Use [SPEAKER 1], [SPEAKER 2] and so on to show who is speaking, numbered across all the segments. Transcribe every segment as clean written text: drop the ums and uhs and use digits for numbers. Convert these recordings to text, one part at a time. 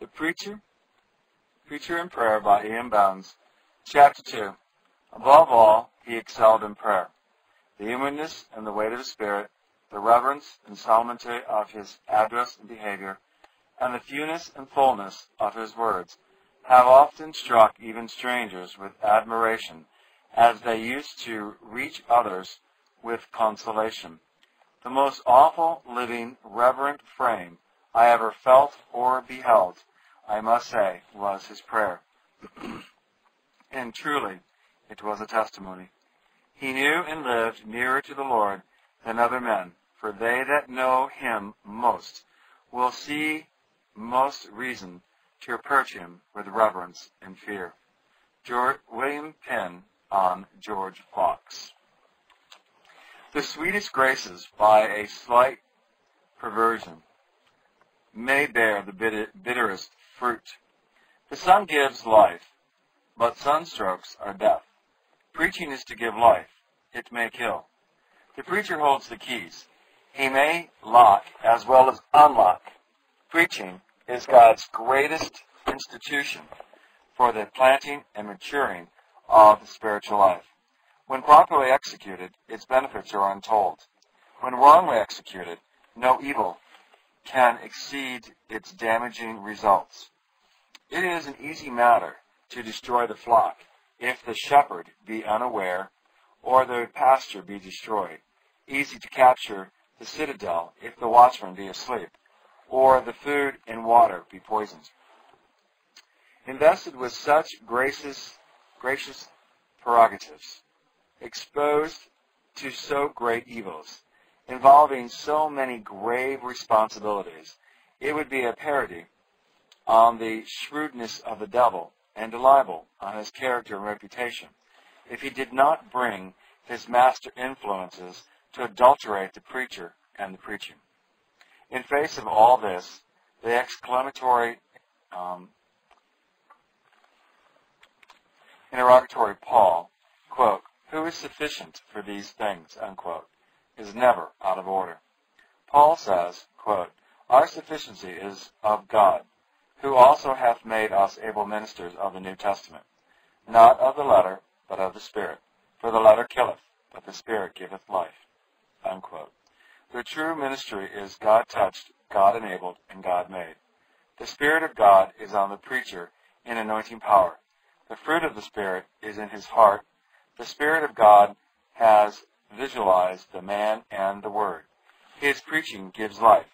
[SPEAKER 1] The Preacher in Prayer by Ian Bounds. Chapter 2. Above all, he excelled in prayer. The humanness and the weight of his spirit, the reverence and solemnity of his address and behavior, and the fewness and fullness of his words have often struck even strangers with admiration, as they used to reach others with consolation. The most awful, living, reverent frame I ever felt or beheld, I must say, was his prayer. And truly, it was a testimony. He knew and lived nearer to the Lord than other men, for they that know him most will see most reason to approach him with reverence and fear. William Penn on George Fox. The sweetest graces, by a slight perversion, may bear the bitterest fruit. The sun gives life, but sunstrokes are death. Preaching is to give life. It may kill. The preacher holds the keys. He may lock as well as unlock. Preaching is God's greatest institution for the planting and maturing of the spiritual life. When properly executed, its benefits are untold. When wrongly executed, no evil can exceed its damaging results. It is an easy matter to destroy the flock if the shepherd be unaware or the pasture be destroyed. Easy to capture the citadel if the watchman be asleep or the food and water be poisoned. Invested with such gracious prerogatives, exposed to so great evils, involving so many grave responsibilities, it would be a parody on the shrewdness of the devil and a libel on his character and reputation if he did not bring his master influences to adulterate the preacher and the preaching. In face of all this, the exclamatory interrogatory Paul, quote, "Who is sufficient for these things," unquote, is never out of order. Paul says, quote, "Our sufficiency is of God, who also hath made us able ministers of the New Testament, not of the letter, but of the Spirit. For the letter killeth, but the Spirit giveth life," unquote. The true ministry is God-touched, God-enabled, and God-made. The Spirit of God is on the preacher in anointing power. The fruit of the Spirit is in his heart. The Spirit of God has visualized the man and the Word. His preaching gives life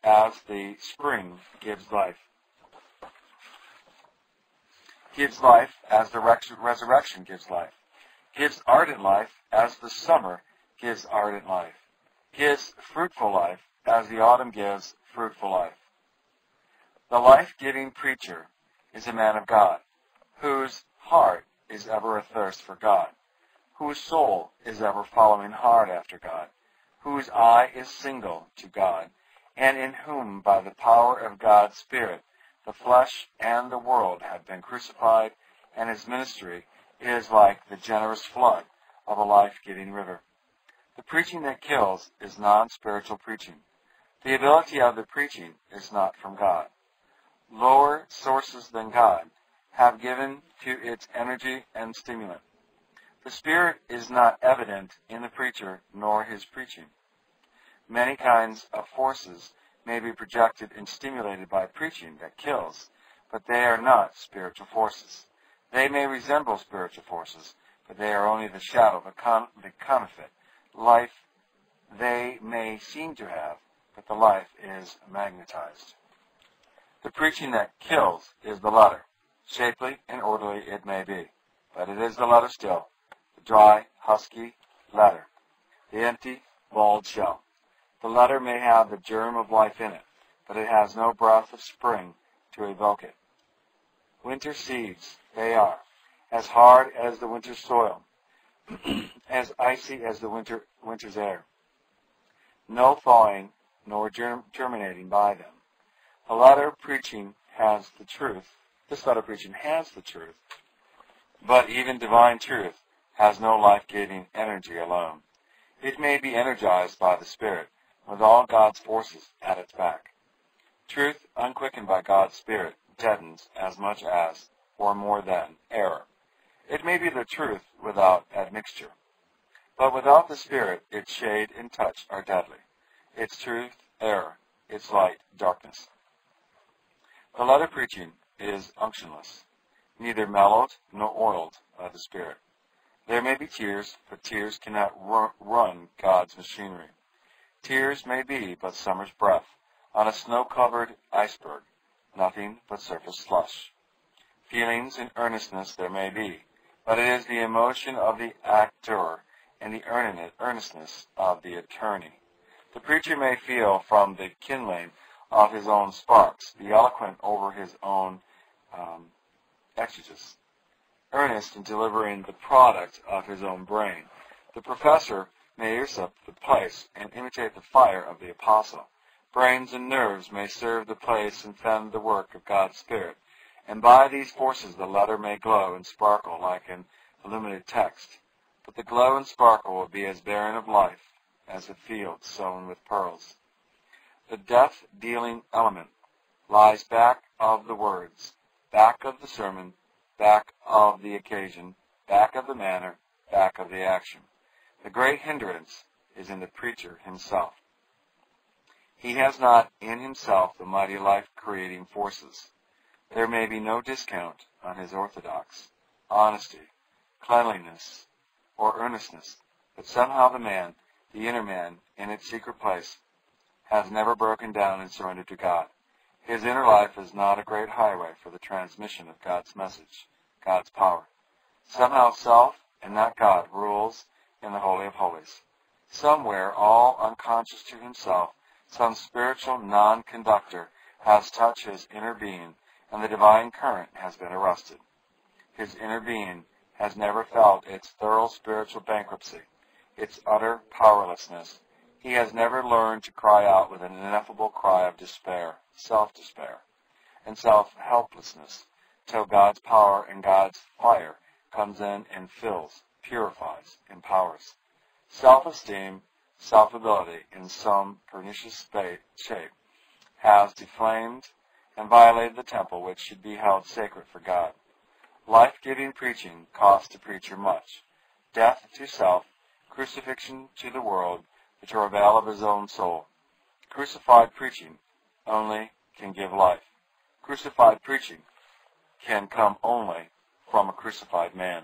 [SPEAKER 1] as the spring gives life. Gives life as the resurrection gives life. Gives ardent life as the summer gives ardent life. Gives fruitful life as the autumn gives fruitful life. The life-giving preacher is a man of God, whose heart is ever athirst for God, whose soul is ever following hard after God, whose eye is single to God, and in whom, by the power of God's Spirit, the flesh and the world have been crucified, and his ministry is like the generous flood of a life-giving river. The preaching that kills is non-spiritual preaching. The ability of the preaching is not from God. Lower sources than God have given to its energy and stimulant. The Spirit is not evident in the preacher nor his preaching. Many kinds of forces may be projected and stimulated by preaching that kills, but they are not spiritual forces. They may resemble spiritual forces, but they are only the shadow, the counterfeit life they may seem to have, but the life is magnetized. The preaching that kills is the letter. Shapely and orderly it may be, but it is the letter still, the dry, husky letter, the empty, bald shell. The letter may have the germ of life in it, but it has no breath of spring to evoke it. Winter seeds, they are, as hard as the winter soil, as icy as the winter's air. No thawing nor germinating by them. The letter preaching has the truth. This letter preaching has the truth, but even divine truth has no life-giving energy alone. It may be energized by the Spirit, with all God's forces at its back. Truth, unquickened by God's Spirit, deadens as much as, or more than, error. It may be the truth without admixture. But without the Spirit, its shade and touch are deadly. Its truth, error. Its light, darkness. The letter preaching is unctionless, neither mellowed nor oiled by the Spirit. There may be tears, but tears cannot run God's machinery. Tears may be but summer's breath on a snow-covered iceberg, nothing but surface slush. Feelings and earnestness there may be, but it is the emotion of the actor and the earnestness of the attorney. The preacher may feel from the kindling of his own sparks, be eloquent over his own exegesis, earnest in delivering the product of his own brain. The professor may usurp the place and imitate the fire of the apostle. Brains and nerves may serve the place and fend the work of God's Spirit, and by these forces the letter may glow and sparkle like an illuminated text. But the glow and sparkle will be as barren of life as a field sown with pearls. The death-dealing element lies back of the words, back of the sermon, back of the occasion, back of the manner, back of the action. The great hindrance is in the preacher himself. He has not in himself the mighty life-creating forces. There may be no discount on his orthodox, honesty, cleanliness, or earnestness, but somehow the man, the inner man, in its secret place, has never broken down and surrendered to God. His inner life is not a great highway for the transmission of God's message, God's power. Somehow self, and not God, rules in the Holy of Holies. Somewhere, all unconscious to himself, some spiritual non-conductor has touched his inner being, and the divine current has been arrested. His inner being has never felt its thorough spiritual bankruptcy, its utter powerlessness. He has never learned to cry out with an ineffable cry of despair, self-despair, and self-helplessness, till God's power and God's fire comes in and fills, purifies, empowers. Self-esteem, self-ability, in some pernicious shape, has defamed and violated the temple which should be held sacred for God. Life-giving preaching costs the preacher much. Death to self, crucifixion to the world, the travail of his own soul. Crucified preaching only can give life. Crucified preaching can come only from a crucified man.